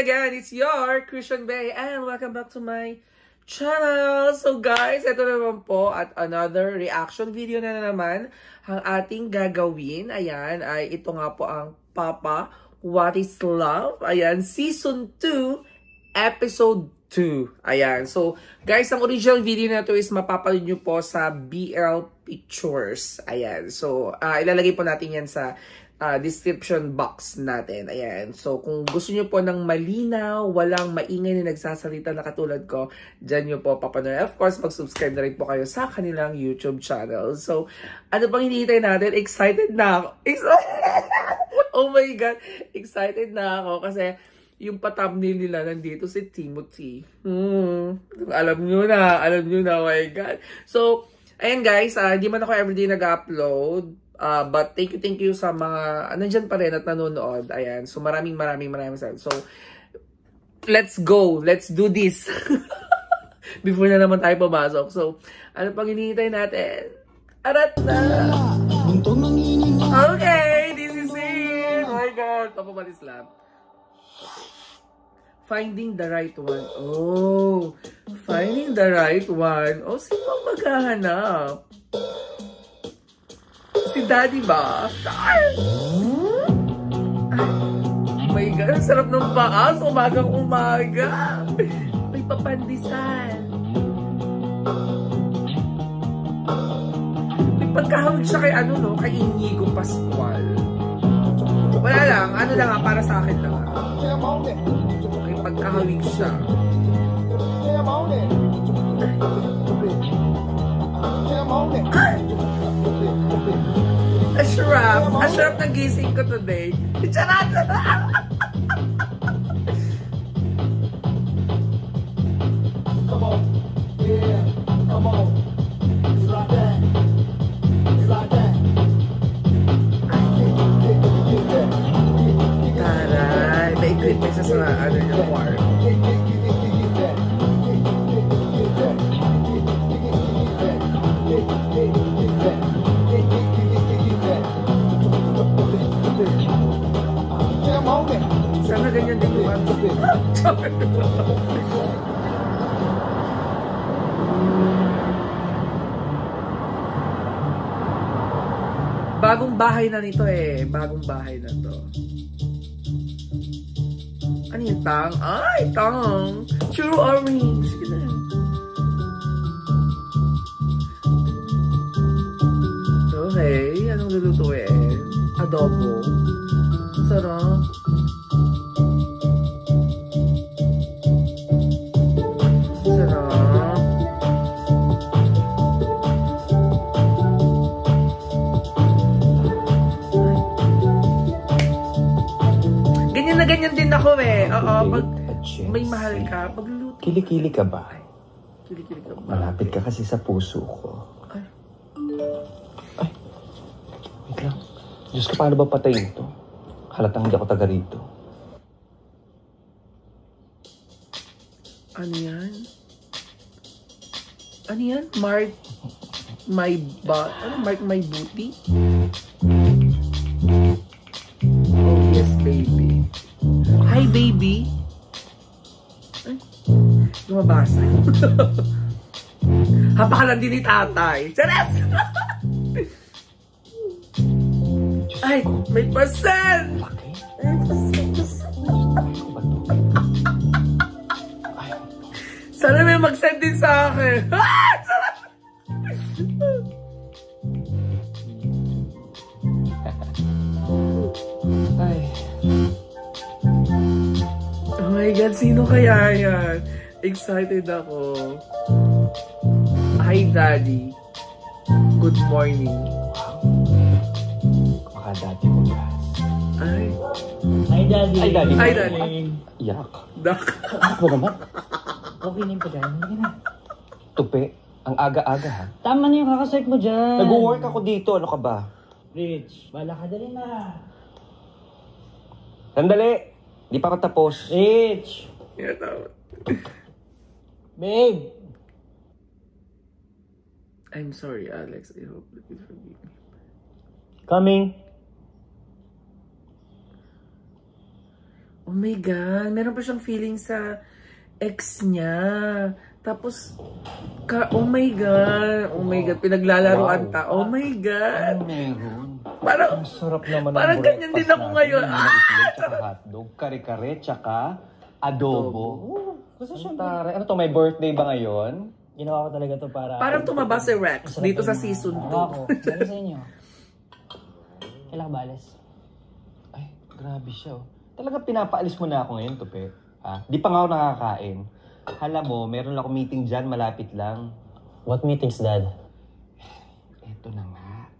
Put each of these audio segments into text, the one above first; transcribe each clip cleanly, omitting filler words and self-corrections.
Again, it's your Christian Bay and welcome back to my channel. So guys, ito naman po at another reaction video na naman ang ating gagawin. Ayan, ay ito nga po ang Papa, What is Love? Ayan, Season 2, Episode 2. Ayan, so guys, ang original video na ito is mapapanood nyo po sa BL Pictures. Ayan, so ilalagay po natin yan sa description box natin. Ayan. So, kung gusto nyo po ng malinaw, walang maingay na nagsasalita na katulad ko, dyan nyo po papanood. Of course, mag-subscribe na rin po kayo sa kanilang YouTube channel. So, ano pang hinihintay natin? Excited na ako. Oh my God! Excited na ako kasi yung pa-thumbnail nila nandito si Timothy. Alam nyo na, oh my God. So, ayan guys, di man ako everyday nag-upload. But thank you sa mga nandyan pa rin at nanonood. Ayan. So maraming salamat. So let's go. Let's do this. Before na naman tayo pumasok. So ano pang hinihintay natin? Arat na! Okay, this is it! Oh my God! Papa Balislab. Finding the right one. Oh, finding the right one. Oh, sino ang maghahanap? Si Daddy ba? Oh my God, ang sarap ng paas. Umagang-umaga. May papandisal. May pagkahawig siya kay ano, no? Kay Inigo Pascual. Wala lang. Ano lang nga, para sa akin lang. May pagkahawig siya. Ashraf nagising ko today. Charot! Come on. Yeah. Come on. It's like that. It's like that. Taray. May equipment sa ano yung part. Sana ganyan din yung ano. Bagong bahay na nito eh. Bagong bahay na to. Ano yung tang? Ay, tang! True orange. Sige na. Okay, anong lulutuin? Adobo. Sarap. Sarap. Ganyan na ganyan din ako eh. Oo, pag may mahal ka, pagluluto. Kilikili ka ba? Kilikili ka ba? Malapit ka kasi sa puso ko. Ay. Wait lang. Diyos ko, paano ba patayin ito? Halatang hindi ako taga rito. Ano yan? Ano yan? Mark my booty? Oh yes, baby. Hi, baby. Ay, lumabasa. Hapakalan din ni tatay. Charas! Ay, may pasan! Laki. Sana may mag-send din sa akin. Ay. Oh my God, sino kaya yan? Excited ako. Hi, Daddy. Good morning. Makadati mo gas. Ay. Hi, Daddy. Hi, Daddy. Hi, Daddy. Yak. Dak. Ako naman. Okay na yung pagkain. Hindi na. Tupi. Ang aga-aga ha. Tama na yung kakasert mo dyan. Nag-work ako dito. Ano ka ba? Rich, bala ka dali na. Sandali. Di pa ako tapos. Rich! Yeah, tama. Babe! I'm sorry, Alex. I hope you can forgive me. Coming! Oh my God, meron pa siyang feeling sa ex niya. Tapos, oh my God, pinaglalaroan ta. Oh my God. Ano meron? Parang, Ang sarap naman ng parang ganyan din ako natin. ngayon. Itlog, tsaka hotdog, kare-kare, tsaka adobo. Gusto Ang taray. Ano to, may birthday ba ngayon? Ginawa ko talaga to para... Parang tumaba si Rex dito sa season 2. Ako, sabi sa inyo. Kailan ka ba alis? Ay, grabe siya oh. Talaga pinapaalis mo na ako ngayon, Tupe. Ha? Di pa nga ako nakakain. Hala mo, meron ako meeting dyan, malapit lang. What meetings, Dad? Eto na nga.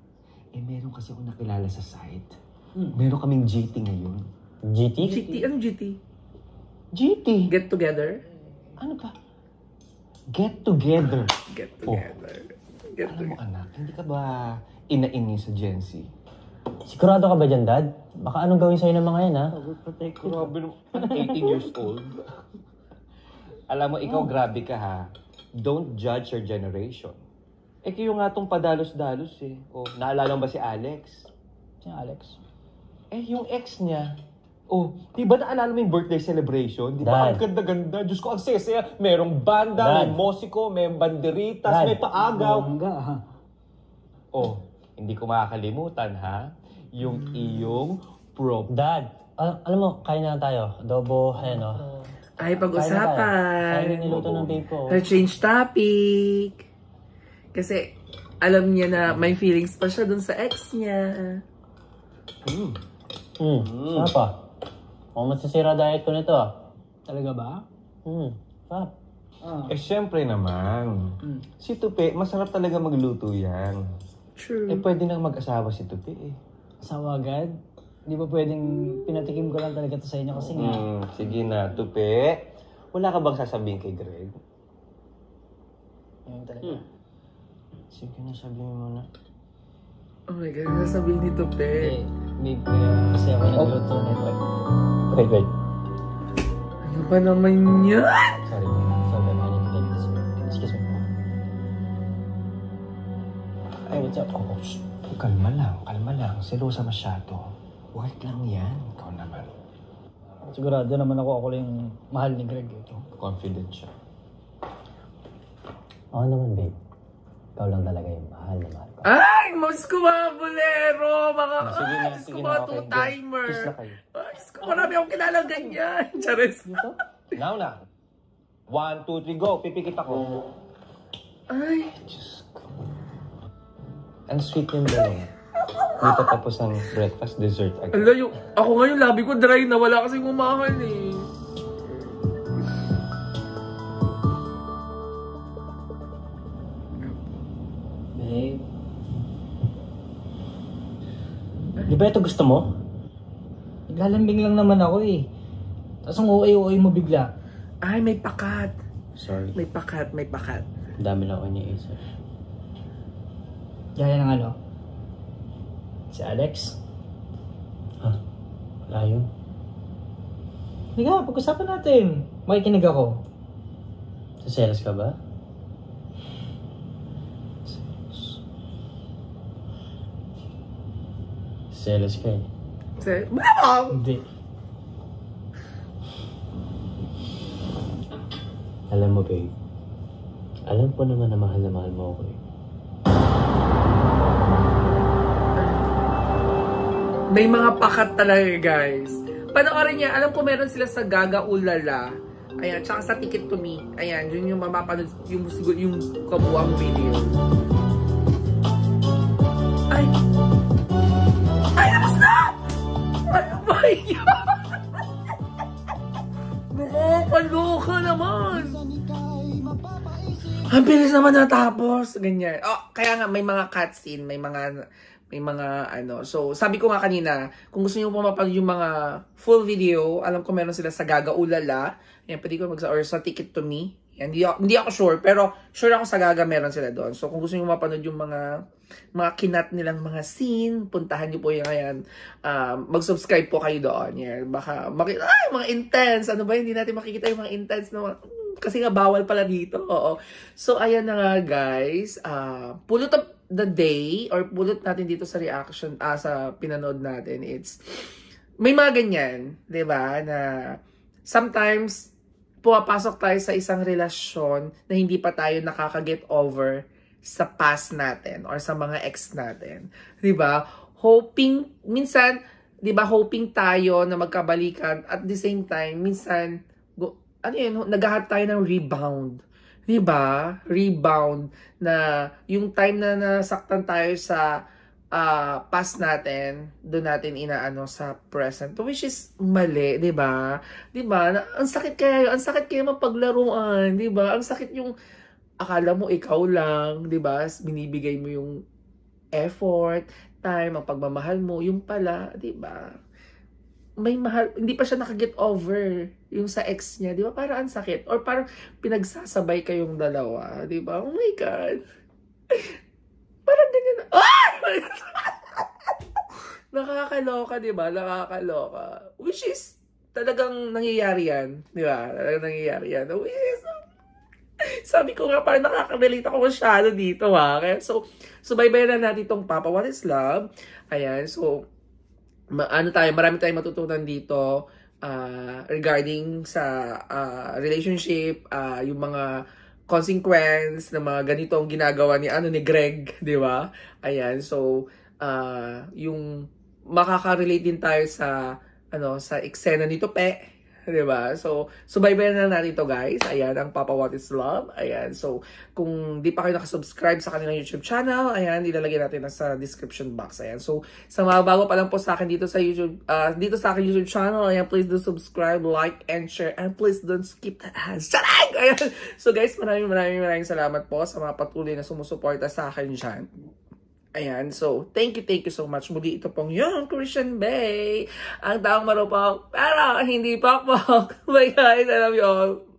Meron kasi ako nakilala sa site. Meron kaming GT ngayon. GT? GT, anong GT? GT? Get together? Ano ba? Get together. Get together. Get Alam mo together. anak, hindi ka ba inaini sa Gen Z? Sigurado ka ba dyan, Dad? Baka anong gawin sa'yo ng mga yan, ha? Grabe naman. 18 years old. Alam mo, ikaw grabe ka ha. Don't judge your generation. Kayo nga tong padalos-dalos eh. Oh, naalala mo ba si Alex? Si Alex. Yung ex niya. Oh, di ba naalala mo yung birthday celebration? Di ba Dad. ang ganda-ganda? Diyos ko, ang sesaya. Merong banda, Dad. may musiko, may banderitas, Dad. may paagaw. Bongga, ha? Oh, hindi ko makakalimutan ha. Yung iyong prop. Dad, alam mo, kain na lang tayo. Adobo, ayan, o. Ay, Kain pag-usapan. yung niluto ng babe ko. Change topic. Kasi, alam niya na may feelings pa siya dun sa ex niya. Sarap pa. Mukhang masisira diet ko nito, ah. Talaga ba? Sarap. Syempre naman. Si Tupi, masarap talaga magluto yan. True. Pwede nang mag-asawa si Tupi eh. Asawa agad? Di ba pwedeng pinatikim ko lang talaga to sa inyo kasi nga. Sige na, Tupi. Wala ka bang sasabihin kay Greg? Yung talaga. Sige na, sabihin mo na. Oh my God, nasabihin ni Tupe. Babe, kaya kasi ako yung nagluto nito. Wait. Ano ba naman yan? Sorry, sorry, man. Excuse me. Ay, what's up? Oh, kalma lang. Selosa masyado. Work lang yan. Ikaw naman. Sigurado naman ako lang yung mahal ni Greg. Confident siya. Oo naman, babe. Ikaw lang talaga yung mahal na mahal ko. Ay, mas ko mga bolero. Mga, Sige na, Diyos ko sige mga na, okay. two-timer. Kiss na kayo. Ay, Diyos ko, marami akong kilalang ganyan. Charis. Now na. 1, 2, 3, go. Pipikit ako. Ay, Diyos ko. Ang sweet yung dalawa. Dito tapos ang breakfast, dessert agad. ala yung, ako ngayon labi ko dry na wala kasing umahal eh. Babe. Di ba ito gusto mo? Naglalambing lang naman ako eh. Tapos ang uwi mo bigla. Ay, may pakat. Sorry. May pakat. Dami lang ako iniisip. Gaya ng ano? Si Alex? Ha? Wala yun. Higa, pag-usapan natin. Makikinig ako. Saselos ka ba? Selos ka eh. Malamang! Hindi. Alam mo, babe. Alam ko naman na mahal mo ako eh. May mga pakat talaga, guys. Panoorin niya, alam ko meron sila sa Gaga Ulala. Ayan, tsaka sa Ticket to Me. Ayan, yun yung mapapanood, yung kabuang video. Ay! Ay, tapos na! Ano ba yun? Nakakaloka naman! Ang bilis naman natapos. Ganyan. Oh, kaya nga, may mga cutscene, may mga ano. So, sabi ko nga kanina, kung gusto niyo pumapanood yung mga full video, alam ko meron sila sa Gaga Ulala. Ayan, pwede ko or sa Ticket to Me. Hindi ako sure, pero sure ako sa Gaga meron sila doon. So kung gusto niyo mapanood yung mga kinat nilang mga scene, puntahan niyo po yung ayan. Mag-subscribe po kayo doon. Yan. Baka mga intense. Ano ba, hindi natin makikita yung mga intense na mga, kasi nga bawal pala dito. Oo. So ayan na nga guys. Pulot of the day or pulot natin dito sa reaction sa pinanood natin. It's may mga ganyan, 'di ba? Na sometimes pumapasok tayo sa isang relasyon na hindi pa tayo nakaka-get over sa past natin or sa mga ex natin. 'Di ba? Minsan, 'di ba, hoping tayo na magkabalikan at the same time, minsan naghahanap tayo ng rebound. 'Di ba? Rebound na yung time na nasaktan tayo sa past natin, doon natin inaano sa present, which is mali, 'di ba? 'Di ba? Ang sakit kaya mapaglaruan, 'di ba? Ang sakit yung akala mo ikaw lang, 'di ba? Binibigay mo yung effort, time, ang pagmamahal mo, yung pala, 'di ba? May mahal, hindi pa siya nakaget over yung sa ex niya, 'di ba? Parang ang sakit or parang pinagsasabay kayong dalawa, 'di ba? Oh my god. Parang ganyan. Nakakaloka, di ba? Nakakaloka. Which is, talagang nangyayari yan. Di ba? Talagang nangyayari yan. Which is, sabi ko nga, parang nakaka-relate ako masyado dito, ha? Kaya, so baybayan na natin itong Papa What is Love. Ayan, so, marami tayong matutunan dito regarding sa relationship, yung mga consequence ng mga ganitong ginagawa ni Greg, di ba? Ayan, so yung makaka-relate din tayo sa sa eksena ni Tope, di ba? So baybayan na natin to guys. Ayan ang Papa What is Love. Ayan, so kung di pa kayo nakasubscribe sa kanilang YouTube channel, ayan, ilalagay natin sa description box. Ayan, so sa mga bago pa lang po sa akin dito sa YouTube, dito sa akin YouTube channel, ayan, please do subscribe, like, and share, and please don't skip that ads. Ayan. So guys, maraming salamat po sa mga patuloy na sumusuporta sa akin dyan. Ayan, so thank you so much. Muli ito pong yung Christian Bay, ang taong marupok pero hindi pokpok. Bye guys, I love you all.